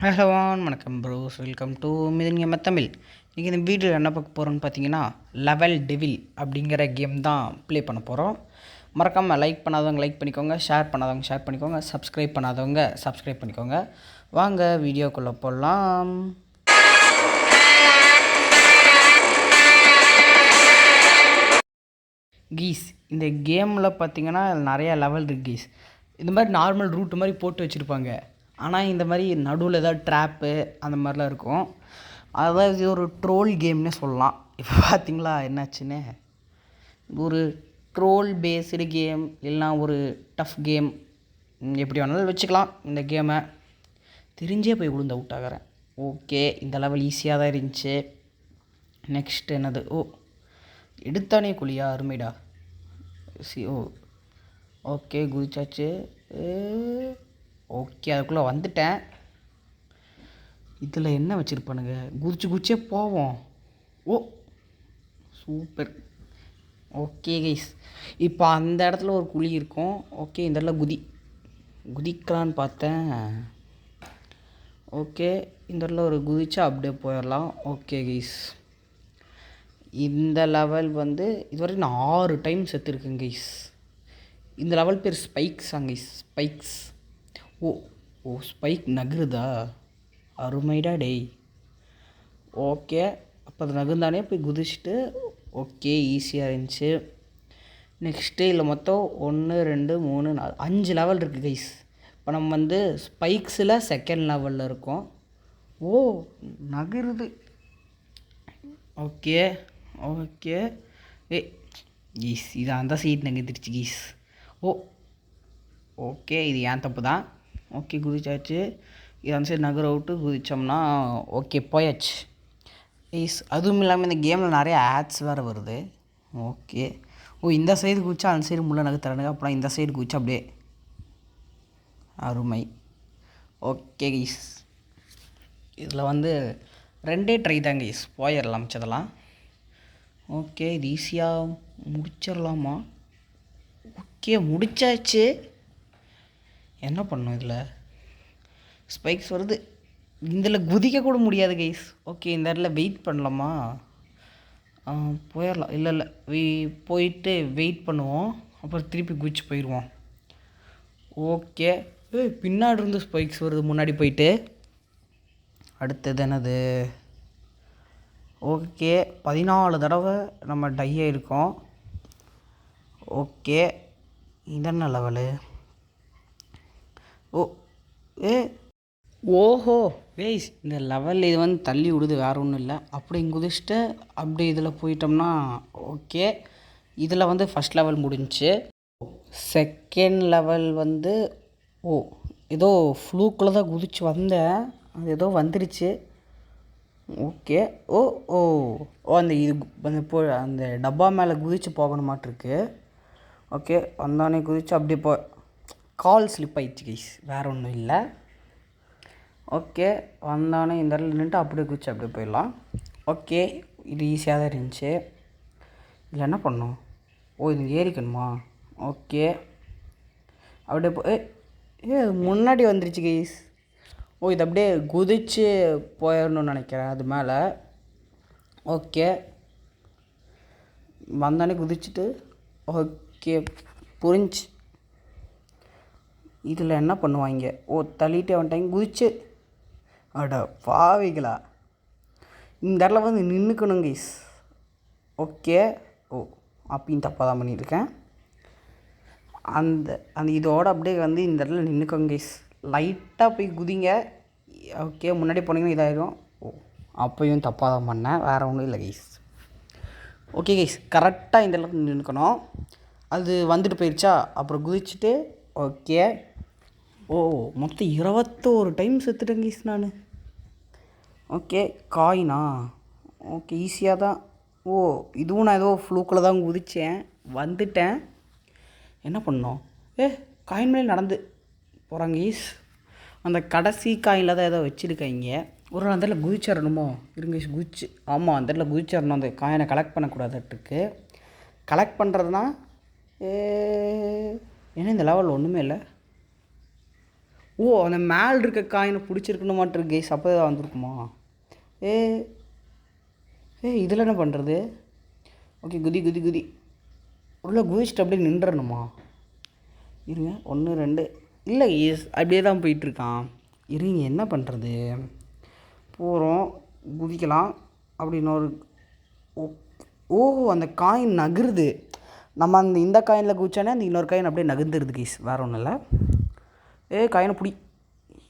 Hello வணக்கம் pros, welcome to மிதன்யம Tamil. இன்றைக்கி இந்த வீடியோவில் என்ன பார்க்க போகிறோன்னு பார்த்தீங்கன்னா, லெவல் டெவில் அப்படிங்கிற கேம் தான் ப்ளே பண்ண போகிறோம். மறக்காமல் லைக் பண்ணாதவங்க லைக் பண்ணிக்கோங்க, ஷேர் பண்ணாதவங்க ஷேர் பண்ணிக்கோங்க, சப்ஸ்கிரைப் பண்ணாதவங்க சப்ஸ்கிரைப் பண்ணிக்கோங்க. வாங்க வீடியோக்குள்ளே போடலாம். கீஸ், இந்த கேமில் பார்த்தீங்கன்னா நிறையா லெவல் இருக்குது கீஸ். இந்த மாதிரி நார்மல் ரூட்டு மாதிரி போட்டு வச்சுருப்பாங்க. ஆனால் இந்த மாதிரி நடுவில் ஏதாவது ட்ராப்பு அந்த மாதிரிலாம் இருக்கும். அதாவது இது ஒரு ட்ரோல் கேம்னே சொல்லலாம். இப்போ பார்த்தீங்களா என்னாச்சுன்னு, ஒரு ட்ரோல் பேஸ்டு கேம் இல்லைனா ஒரு டஃப் கேம் எப்படி வேணாலும் வச்சுக்கலாம். இந்த கேமை தெரிஞ்சே போய் விழுந்து அவுட் ஆகிறேன். ஓகே, இந்த லெவல் ஈஸியாக தான் இருந்துச்சு. நெக்ஸ்ட் என்னது? எடுத்தானே குழியா, அருமைடா. ஓகே குதிச்சாச்சு. ஓகே, அதுக்குள்ளே வந்துட்டேன். இதில் என்ன வச்சுருப்பானுங்க? குதிச்சே போவோம். சூப்பர். ஓகே கைஸ், இப்போ அந்த இடத்துல ஒரு குழி இருக்கும். ஓகே, இந்த இடத்துல குதிக்கலான்னு பார்த்தேன். ஓகே, இந்த இடத்துல ஒரு குதிச்சா அப்படியே போயிடலாம். ஓகே கைஸ், இந்த லெவல் இதுவரை நான் 6 டைம் செத்துருக்கேன் கைஸ். இந்த லெவல் பேர் ஸ்பைக்ஸாங்க கைஸ், ஸ்பைக்ஸ். ஸ்பைக் நகருதா? அருமைடா டேய். ஓகே, அப்போ அது நகர்ந்தானே போய் குதிச்சுட்டு. ஓகே, ஈஸியாக இருந்துச்சு. நெக்ஸ்ட்டு இல்லை மொத்தம் 1 2 3 4 5 லெவல் இருக்குது கைஸ். இப்போ நம்ம ஸ்பைக்ஸில் செகண்ட் லெவலில் இருக்கோம். நகருது. Okay okay. கீஸ், இது அந்த சீட் நகர்ந்துருச்சு கீஸ். ஓகே, இது ஏன் தப்பு தான். ஓகே, குதிச்சாச்சு. இது அந்த சைடு நகர விட்டு குதித்தோம்னா ஓகே போயாச்சு. அதுவும் இல்லாமல் இந்த கேமில் நிறைய ஆட்ஸ் வேறு வருது. ஓகே, இந்த சைடு குதிச்சா அந்த சைடு முள்ள நகர்த்துறானுங்க. அப்புறம் இந்த சைடு குதிச்சா அப்படியே அருமை. ஓகே கைஸ், இதில் 2 ட்ரை தான் கைஸ், போயிடலாம் மிச்சதெல்லாம். ஓகே, இது ஈஸியாக முடிச்சிடலாமா? ஓகே, முடிச்சாச்சு. என்ன பண்ணோம்? இதில் ஸ்பைக்ஸ் வருது. இதில் குதிக்க கூட முடியாது கைஸ். ஓகே, இந்த இடத்துல வெயிட் பண்ணலாமா? போயிடலாம். இல்லை போயிட்டு வெயிட் பண்ணுவோம், அப்புறம் திருப்பி குதிச்சு போயிடுவோம். ஓகே, பின்னாடி இருந்து ஸ்பைக்ஸ் வருது முன்னாடி போயிட்டு. அடுத்தது என்னது? ஓகே, 14 தடவை நம்ம டை ஆகிருக்கோம். ஓகே, இதென்ன லெவலு? ஓஹோ வேஸ், இந்த லெவலில் இது தள்ளி விடுது, வேறு ஒன்றும் இல்லை. அப்படி குதிச்சுட்டு அப்படி இதில் போயிட்டோம்னா ஓகே. இதில் ஃபஸ்ட் லெவல் முடிஞ்சிச்சு. செகண்ட் லெவல் ஏதோ ஃப்ளூக்கில் தான் குதிச்சு வந்தேன், அது ஏதோ வந்துடுச்சு. ஓகே. அந்த அந்த டப்பா மேலே குதித்து போகணுமாட்டிருக்கு. ஓகே, வந்தானே குதிச்சு அப்படியே கால் ஸ்லிப் ஆயிடுச்சு கைஸ், வேறு ஒன்றும் இல்லை. ஓகே, வந்தானே இந்த இடத்துல நின்றுட்டு அப்படியே குதிச்சு அப்படியே போயிடலாம். ஓகே, இது ஈஸியாக தான் இருந்துச்சு. இதில் என்ன பண்ணோம்? இது ஏறிக்கணுமா? ஓகே, அப்படியே முன்னாடி வந்துருச்சு கைஸ். இது அப்படியே குதிச்சு போயிடணும்னு நினைக்கிறேன் அது மேலே. ஓகே, வந்தானே குதிச்சுட்டு. ஓகே, புரிஞ்சு. இதில் என்ன பண்ணுவாங்க? தள்ளிட்டே வந்துட்டாங்க குதிச்சு. அட பாவிகளா, இந்த இடத்துல நின்றுக்கணும் கைஸ். ஓகே, அப்பயும் தப்பாக தான் பண்ணியிருக்கேன். அந்த இதோட அப்படியே இந்த இடத்துல நின்றுக்கோங்க கைஸ். லைட்டாக போய் குதிங்க. ஓகே, முன்னாடி போனீங்கன்னா இதாகிடும். அப்பையும் தப்பாக தான் பண்ணேன், வேறு ஒன்றும் இல்லை கைஸ். ஓகே கைஸ், கரெக்டாக இந்த இடத்துல நின்றுக்கணும். அது வந்துட்டு போயிடுச்சா, அப்புறம் குதிச்சுட்டு. ஓகே, மொத்தம் 21 டைம் செத்துட்டேன் கைஸ் நான். ஓகே, காயினா? ஓகே, ஈஸியாக தான். இதுவும் நான் ஏதோ ஃப்ளூக்கில் தான் குதித்தேன், வந்துட்டேன். என்ன பண்ணோம்? காயின் மேலே நடந்து போகிறாங்க கைஸ். அந்த கடைசி காயினில் தான் ஏதோ வச்சுருக்காங்க. ஒரு அந்த இடத்துல குதிச்சிடணுமோ? இருங்க குதிச்சு. ஆமாம், அந்த இடத்துல குதிச்சிடணும். அந்த காயினை கலெக்ட் பண்ணக்கூடாதுட்டுருக்கு. கலெக்ட் பண்ணுறதுனா ஏன்னா இந்த லெவல் ஒன்றுமே இல்லை. ஓ அந்த மேல் இருக்க காயினை பிடிச்சிருக்கணும் மாட்டிருக்கு கைஸ். அப்போ தான் வந்திருக்குமா? ஏ ஏ இதில் என்ன பண்ணுறது? ஓகே குதி குதி குதி உள்ள குதிச்சுட்டு அப்படியே நின்றணுமா? இருங்க 1 2 இல்லை கைஸ் அப்படியே தான் போயிட்டுருக்கான். இருங்க என்ன பண்ணுறது? போகிறோம் குதிக்கலாம் அப்படின்னு ஒரு ஓ அந்த காயின் நகருது. நம்ம இந்த காயினில் குதிச்சோன்னே அந்த இன்னொரு காயின் அப்படியே நகர்ந்துருது கைஸ். வேறு ஒன்றும் இல்லை. காயினை பிடி.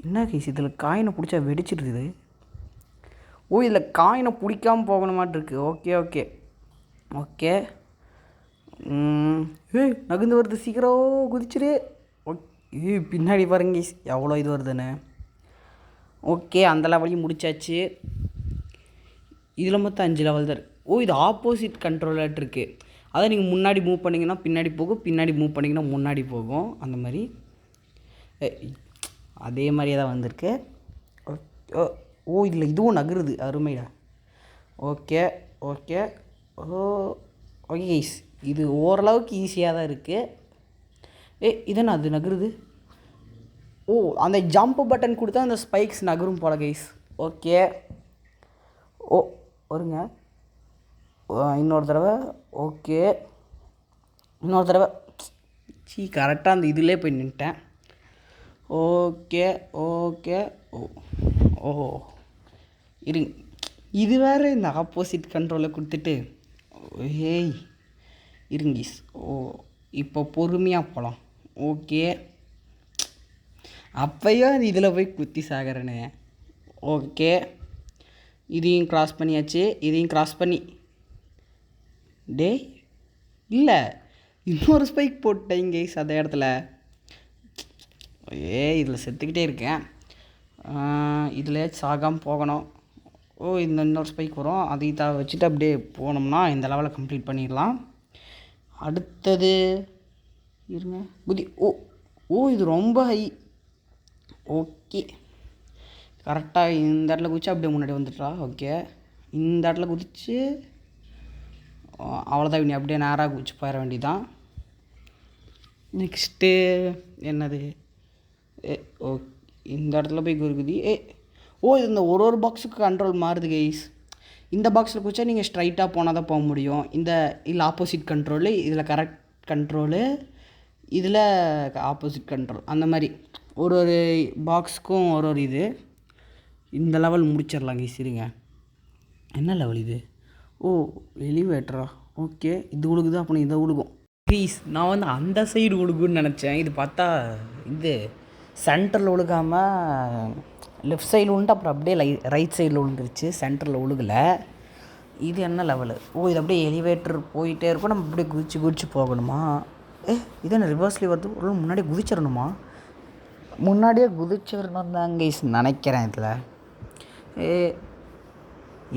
என்ன கைஸ் இதில் காயினை பிடிச்சா வெடிச்சிடுது. ஓ இதில் காயினை பிடிக்காமல் போகணுமாட்டிருக்கு. Okay okay okay. நகர்ந்து வருது, சீக்கிரம் குதிச்சிரு. ஓகே பின்னாடி பாருங்க கைஸ் எவ்வளோ இது வருதுன்னு. ஓகே அந்த லெவலையும் முடிச்சாச்சு. இதில் மொத்தம் 5 லெவல் தான். ஓ இது ஆப்போசிட் கண்ட்ரோலாக இருக்குது. அதான் நீங்கள் முன்னாடி மூவ் பண்ணிங்கன்னா பின்னாடி போகும், பின்னாடி மூவ் பண்ணிங்கன்னா முன்னாடி போகும். அந்த மாதிரி அதே மாதிரியே தான் வந்திருக்கு. ஓ இதில் இதுவும் நகருது. அருமைடா. ஓகே ஓகே ஓகே கைஸ் இது ஓரளவுக்கு ஈஸியாக தான் இருக்குது. இதென்ன அது நகருது? ஓ அந்த ஜம்ப் பட்டன் கொடுத்தா அந்த ஸ்பைக்ஸ் நகரும் போல கைஸ். ஓகே ஓ வருங்க இன்னொரு தடவை. ஓகே இன்னொரு தடவை. கரெக்டாக அந்த இதிலே போய் நின்ட்டேன். ஓகே ஓகே ஓ இருங்க இது வேறு இந்த ஆப்போசிட் கண்ட்ரோலை கொடுத்துட்டு இருங்கீஸ். ஓ இப்போ பொறுமையாக போகலாம். ஓகே அப்பையும் அது இதில் போய் குத்தி சாகிறேன்னு. ஓகே இதையும் க்ராஸ் பண்ணியாச்சு. இதையும் க்ராஸ் பண்ணி இல்லை இன்னொரு ஸ்பைக் போட்டேன் கைஸ் அந்த இடத்துல. இதில் செத்துக்கிட்டே இருக்கேன். இதில் சாகாமல் போகணும். ஓ இந்த இன்னொரு ஸ்பைக் வரும். அதை வச்சுட்டு அப்படியே போனோம்னா இந்த லெவலை கம்ப்ளீட் பண்ணிடலாம். அடுத்தது இருங்க குதி. இது ரொம்ப ஹை. ஓகே கரெக்டாக இந்த இடத்துல குதிச்சு அப்படியே முன்னாடி வந்துட்டா. ஓகே இந்த இடத்துல குதிச்சு அவ்வளோதான். இனி அப்படியே நேராக குதிச்சு போயிட வேண்டியதான். நெக்ஸ்ட்டு என்னது? இந்த இடத்துல போய் குதி. இது இந்த ஒரு பாக்ஸுக்கு கண்ட்ரோல் மாறுது கைஸ். இந்த பாக்ஸில் குதிச்சா நீங்கள் ஸ்ட்ரைட்டாக போனால் தான் போக முடியும். இல்லை ஆப்போசிட் கண்ட்ரோலு, இதில் கரெக்ட் கண்ட்ரோலு, இதில் ஆப்போசிட் கண்ட்ரோல். அந்த மாதிரி ஒரு பாக்ஸுக்கும் ஒரு இது. இந்த லெவல் முடிச்சிடலாம் கைஸ். இருங்க என்ன லெவல் இது? எலிவேட்டரா? ஓகே இது உழுகுது. அப்புறம் இதை உழுகும் ப்ளீஸ். நான் அந்த சைடு உழுகுன்னு நினச்சேன். இது பார்த்தா இது சென்டரில் உழுகாமல் லெஃப்ட் சைடில் உழுந்து அப்புறம் அப்படியே ரைட் சைடில் விழுந்துருச்சு. சென்டரில் உழுகலை. இது என்ன லெவலு? இது அப்படியே எலிவேட்டர் போயிட்டே இருக்கும். நம்ம அப்படியே குதிச்சு போகணுமா? இது என்ன ரிவர்ஸ்லேயே வருது? ஒரு முன்னாடியே குதிச்சிடணுமா? முன்னாடியே குதிச்சிடணும் தான் கைஸ் நினைக்கிறேன். இதில்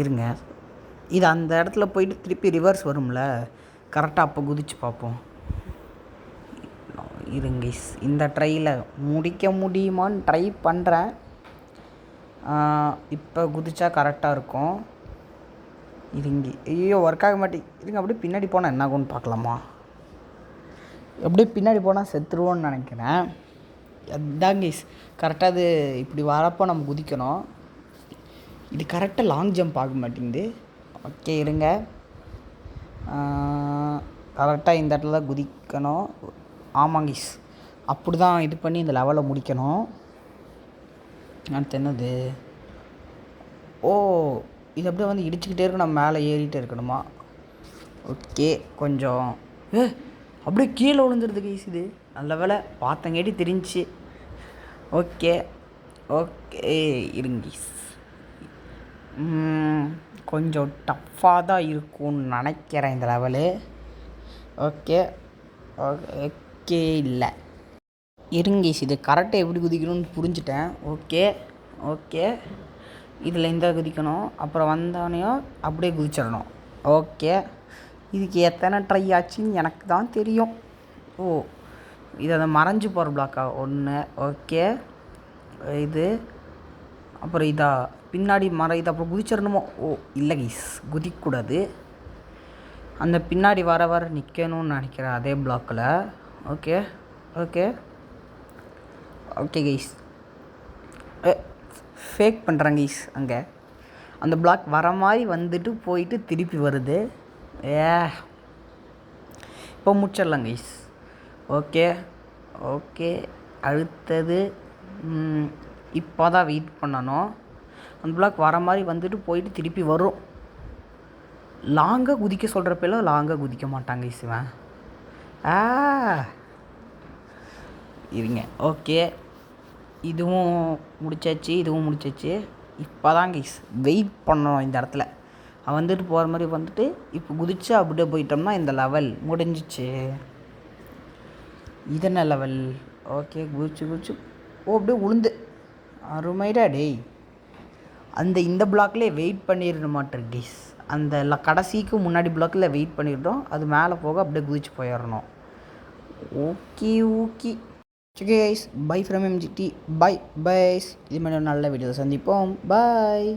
இருங்க இது அந்த இடத்துல போயிட்டு திருப்பி ரிவர்ஸ் வரும்ல, கரெக்டாக அப்போ குதிச்சு பார்ப்போம். இருங்க இந்த ட்ரையில் முடிக்க முடியுமான்னு ட்ரை பண்ணுறேன். இப்போ குதிச்சா கரெக்டாக இருக்கும். இருங்க ஒர்க் ஆக மாட்டேங்க. இருங்க அப்படியே பின்னாடி போனால் என்ன ஆகும்னு பார்க்கலாமா? அப்படியே பின்னாடி போனால் செத்துருவோன்னு நினைக்கிறேன். அதுதான் கைஸ் கரெக்டாக அது இப்படி வரப்போ நம்ம குதிக்கணும். இது கரெக்டாக லாங் ஜம்ப் ஆக மாட்டேங்குது. ஓகே இருங்க கரெக்டாக இந்த இடத்துல தான் குதிக்கணும். ஆமாங்க கைஸ் அப்படி தான் இது பண்ணி இந்த லெவலை முடிக்கணும். அடுத்து என்னது? இது அப்படியே இடிச்சுக்கிட்டே இருக்கு. நம்ம மேலே ஏறிட்டே இருக்கணுமா? ஓகே கொஞ்சம் அப்படியே கீழே விழுந்துருது கைஸ். இது நல்ல வேலை பார்த்தங்கேட்டி தெரிஞ்சு. ஓகே ஓகே இருங்க கைஸ் கொஞ்சம் டஃப்பாக தான் இருக்கும்னு நினைக்கிறேன் இந்த லெவலு. ஓகே ஓகே இல்லை இருங்க இது கரெக்டாக எப்படி குதிக்கணும்னு புரிஞ்சுட்டேன். ஓகே ஓகே இதில் இந்த குதிக்கணும். அப்புறம் வந்தோடனையும் அப்படியே குதிச்சிடணும். ஓகே இதுக்கு எத்தனை ட்ரை ஆச்சுன்னு எனக்கு தான் தெரியும். இது அதை மறைஞ்சு போகிற பிளாக்கா? 1 ஓகே இது அப்புறம் இதா பின்னாடி இது அப்புறம் குதிச்சிடணுமோ? இல்லை கைஸ் குதிக்கக்கூடாது. அந்த பின்னாடி வர நிற்கணும்னு நினைக்கிறேன் அதே பிளாக்கில். Okay okay okay guys fake பண்ணுறாங்க கைஸ். அங்கே அந்த பிளாக் வர மாதிரி வந்துட்டு போயிட்டு திருப்பி வருது. இப்போ முடிச்சிடலாம் கைஸ். Okay okay. அடுத்தது இப்போ தான் வெயிட் பண்ணணும். அந்த பிளாக் வர மாதிரி வந்துட்டு போயிட்டு திருப்பி வரும். லாங்காக குதிக்க சொல்கிறப்பெல்லாம் லாங்காக குதிக்க மாட்டாங்க கைஸ் இவன். இருங்க. ஓகே, இதுவும் முடிச்சாச்சு, இதுவும் முடிச்சாச்சு. இப்போ தான் கைஸ் வெயிட் பண்ணணும் இந்த இடத்துல. அவன் வந்துட்டு போகிற மாதிரி வந்துட்டு இப்போ குதிச்சு அப்படியே போயிட்டோம்னா இந்த லெவல் முடிஞ்சிச்சு. இதென்ன லெவல்? ஓகே, குதிச்சு அப்படியே உளுந்து அருமைடா டேய். இந்த பிளாக்லேயே வெயிட் பண்ணிட மாட்டேன் கைஸ். அந்த கடைசிக்கு முன்னாடி பிளாக்கில் வெயிட் பண்ணிடுறோம். அது மேலே போக அப்படியே குதிச்சு போயிடணும். Okay okay guys, bye from MGT. Bye byes. இது மாதிரி நல்ல வீடியோ சந்திப்போம். பாய்.